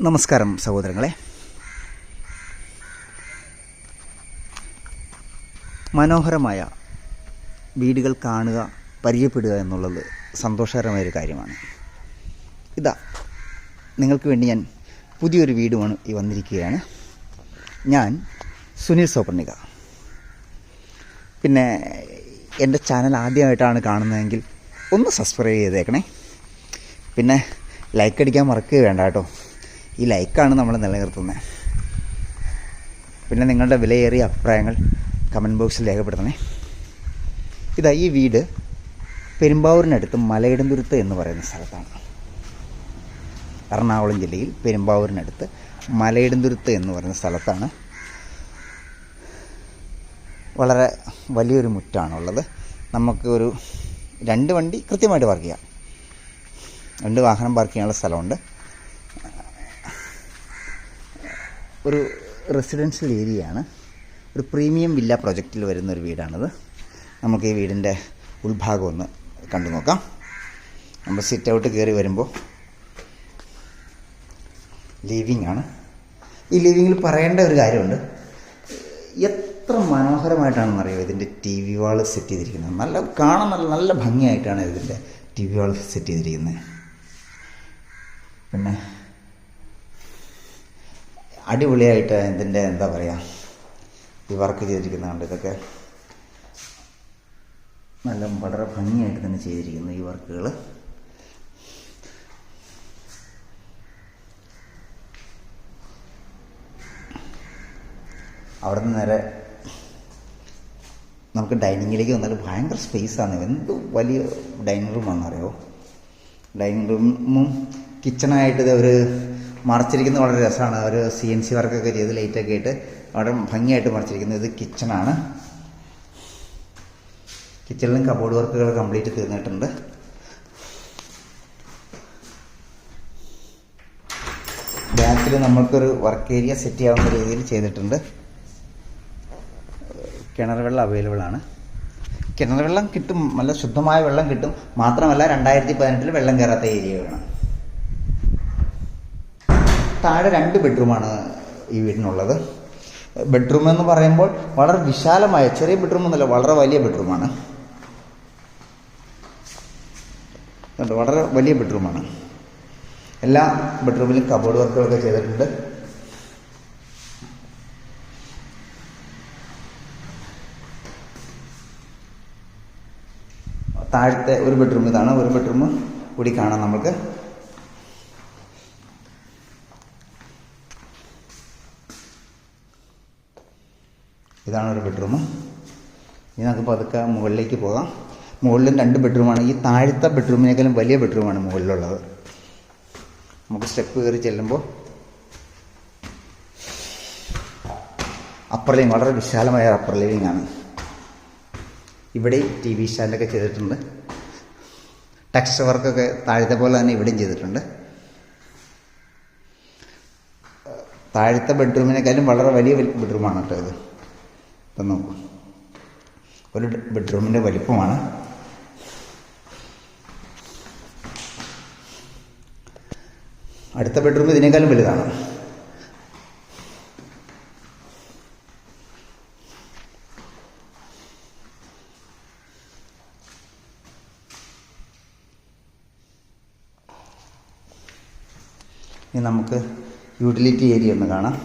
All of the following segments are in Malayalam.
നമസ്കാരം സഹോദരങ്ങളെ. മനോഹരമായ വീടുകൾ കാണുക, പരിചയപ്പെടുക എന്നുള്ളത് സന്തോഷകരമായൊരു കാര്യമാണ്. ഇതാ നിങ്ങൾക്ക് വേണ്ടി ഞാൻ പുതിയൊരു വീടുമാണ് വന്നിരിക്കുകയാണ്. ഞാൻ സുനിൽ സോപ്പർണിക. പിന്നെ എൻ്റെ ചാനൽ ആദ്യമായിട്ടാണ് കാണുന്നതെങ്കിൽ ഒന്ന് സബ്സ്ക്രൈബ് ചെയ്തേക്കണേ. പിന്നെ ലൈക്ക് അടിക്കാൻ മറക്കുക വേണ്ട കേട്ടോ. ഈ ലൈക്കാണ് നമ്മൾ നിലനിർത്തുന്നത്. പിന്നെ നിങ്ങളുടെ വിലയേറിയ അഭിപ്രായങ്ങൾ കമൻറ്റ് ബോക്സിൽ രേഖപ്പെടുത്തണേ. ഇതാ ഈ വീട് പെരുമ്പാവൂരിനടുത്ത് മലയിടന്തുരുത്ത് എന്ന് പറയുന്ന സ്ഥലത്താണ്. എറണാകുളം ജില്ലയിൽ പെരുമ്പാവൂരിനടുത്ത് മലയിടന്തുരുത്ത് എന്ന് പറയുന്ന സ്ഥലത്താണ്. വളരെ വലിയൊരു മുറ്റാണുള്ളത്. നമുക്ക് ഒരു 2 വണ്ടി കൃത്യമായിട്ട് പാർക്ക് ചെയ്യാം. 2 വാഹനം പാർക്ക് ചെയ്യാനുള്ള സ്ഥലമുണ്ട്. ഒരു റെസിഡൻഷ്യൽ ഏരിയയാണ്. ഒരു പ്രീമിയം വില്ല പ്രൊജക്റ്റിൽ വരുന്നൊരു വീടാണിത്. നമുക്ക് ഈ വീടിൻ്റെ ഉൾഭാഗം ഒന്ന് കണ്ടു നോക്കാം. നമ്മൾ സിറ്റ് ഔട്ട് കയറി വരുമ്പോൾ ലിവിങ് ആണ്. ഈ ലിവിങ്ങിൽ പറയേണ്ട ഒരു കാര്യമുണ്ട്. എത്ര മനോഹരമായിട്ടാണെന്നറിയോ ഇതിൻ്റെ TV വാൾ സെറ്റ് ചെയ്തിരിക്കുന്നത്. കാണാൻ നല്ല ഭംഗിയായിട്ടാണ് ഇതിൻ്റെ TV വാൾ സെറ്റ് ചെയ്തിരിക്കുന്നത്. പിന്നെ അടിപൊളിയായിട്ട് ഇതിൻ്റെ എന്താ പറയുക, ഈ വർക്ക് ചെയ്തിരിക്കുന്നതുകൊണ്ട് ഇതൊക്കെ വളരെ ഭംഗിയായിട്ട് തന്നെ ചെയ്തിരിക്കുന്നു ഈ വർക്കുകൾ. അവിടെ നിന്ന് നേരെ നമുക്ക് ഡൈനിങ്ങിലേക്ക് വന്നാൽ ഭയങ്കര സ്പേസാണ്. എന്ത് വലിയ ഡൈനിങ് റൂമാണെന്നറിയോ. ഡൈനിങ് റൂമും കിച്ചണായിട്ട് ഒരു മറച്ചിരിക്കുന്നത് വളരെ രസമാണ്. ഒരു CNC വർക്കൊക്കെ ചെയ്ത് ലൈറ്റൊക്കെ ഇട്ട് അവിടെ ഭംഗിയായിട്ട് മറച്ചിരിക്കുന്നത്. ഇത് കിച്ചണാണ്. കിച്ചണിലും കബോർഡ് വർക്കുകൾ കംപ്ലീറ്റ് തീർന്നിട്ടുണ്ട്. ബാക്കിൽ നമ്മൾക്കൊരു വർക്ക് ഏരിയ സെറ്റ് ചെയ്യാവുന്ന രീതിയിൽ ചെയ്തിട്ടുണ്ട്. കിണർ വെള്ളം അവൈലബിൾ ആണ്. കിണർ വെള്ളം കിട്ടും, നല്ല ശുദ്ധമായ വെള്ളം കിട്ടും. മാത്രമല്ല 2018 വെള്ളം കയറാത്ത ഏരിയ വേണം. താഴെ 2 ബെഡ്റൂമാണ് ഈ വീടിനുള്ളത്. ബെഡ്റൂം എന്ന് പറയുമ്പോൾ വളരെ വിശാലമായ, ചെറിയ ബെഡ്റൂം ഒന്നുമല്ല, വളരെ വലിയ ബെഡ്റൂമാണ്. വളരെ വലിയ ബെഡ്റൂമാണ്. എല്ലാ ബെഡ്റൂമിലും കബോർഡ് വർക്കുകളൊക്കെ ചെയ്തിട്ടുണ്ട്. താഴത്തെ ഒരു ബെഡ്റൂം ഇതാണ്. ഒരു ബെഡ്റൂം കൂടി കാണാം നമുക്ക്. ഇതാണ് ഒരു ബെഡ്റൂം. ഇനി നമുക്ക് പതുക്കെ മുകളിലേക്ക് പോകാം. മുകളിലും 2 ബെഡ്റൂമാണ്. ഈ താഴത്തെ ബെഡ്റൂമിനേക്കാളും വലിയ ബെഡ്റൂമാണ് മുകളിലുള്ളത്. നമുക്ക് സ്റ്റെപ്പ് കയറി ചെല്ലുമ്പോൾ അപ്പർ ലിവിങ്, വളരെ വിശാലമായ അപ്പർ ലിവിങ് ആണ്. ഇവിടെ TV സ്റ്റാൻഡൊക്കെ ചെയ്തിട്ടുണ്ട്. ടെക്സ്റ്റ് വർക്കൊക്കെ താഴത്തെ പോലെ തന്നെ ഇവിടെയും ചെയ്തിട്ടുണ്ട്. താഴത്തെ ബെഡ്റൂമിനേക്കാളും വളരെ വലിയ ബെഡ്റൂമാണ് കേട്ടോ ഇത്. ഇപ്പം നോക്കൂ, ഒരു ബെഡ്റൂമിൻ്റെ വലിപ്പമാണ്. അടുത്ത ബെഡ്റൂം ഇതിനേക്കാളും വലുതാണ്. ഇനി നമുക്ക് യൂട്ടിലിറ്റി ഏരിയ ഒന്ന് കാണാം.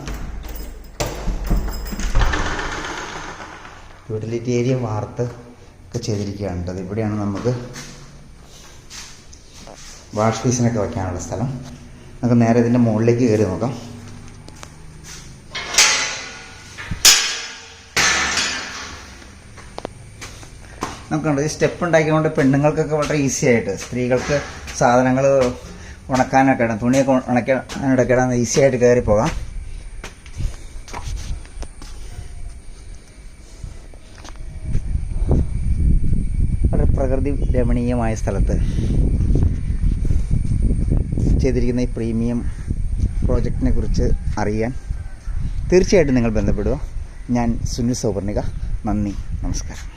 യൂട്ടിലിറ്റി ഏരിയ വാർത്ത് ഒക്കെ ചെയ്തിരിക്കുകയാണ്. അത് ഇവിടെയാണ് നമുക്ക് വാഷ് ബേസിനൊക്കെ വയ്ക്കാനുള്ള സ്ഥലം. നമുക്ക് നേരെ ഇതിൻ്റെ മുകളിലേക്ക് കയറി നോക്കാം. നമുക്കുണ്ട് ഈ സ്റ്റെപ്പ് ഉണ്ടാക്കിയതുകൊണ്ട് പെണ്ണുങ്ങൾക്കൊക്കെ വളരെ ഈസി ആയിട്ട്, സ്ത്രീകൾക്ക് സാധനങ്ങൾ ഉണക്കാനൊക്കെ ഇടാം, തുണിയൊക്കെ ഉണക്കാനൊക്കെ ഇടാൻ ഈസി ആയിട്ട് കയറി പോകാം. വളരെ പ്രകൃതി രമണീയമായ സ്ഥലത്ത് ചെയ്തിരിക്കുന്ന ഈ പ്രീമിയം പ്രോജക്റ്റിനെ കുറിച്ച് അറിയാൻ തീർച്ചയായിട്ടും നിങ്ങൾ ബന്ധപ്പെടുക. ഞാൻ സുനിൽ സോപ്പർണിക. നന്ദി, നമസ്കാരം.